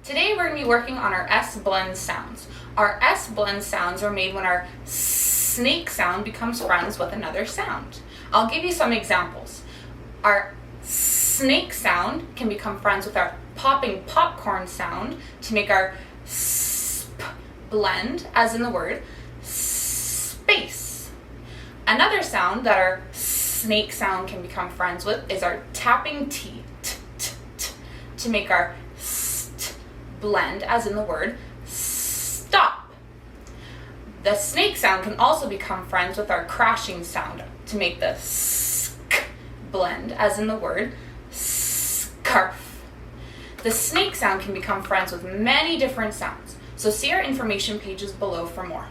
Today we're going to be working on our S blend sounds. Our S blend sounds are made when our snake sound becomes friends with another sound. I'll give you some examples. Our snake sound can become friends with our popping popcorn sound to make our sp blend, as in the word space. Another sound that our snake sound can become friends with is our tapping T, to make our blend, as in the word stop. The snake sound can also become friends with our crashing sound to make the sk blend, as in the word scarf. The snake sound can become friends with many different sounds, so see our information pages below for more.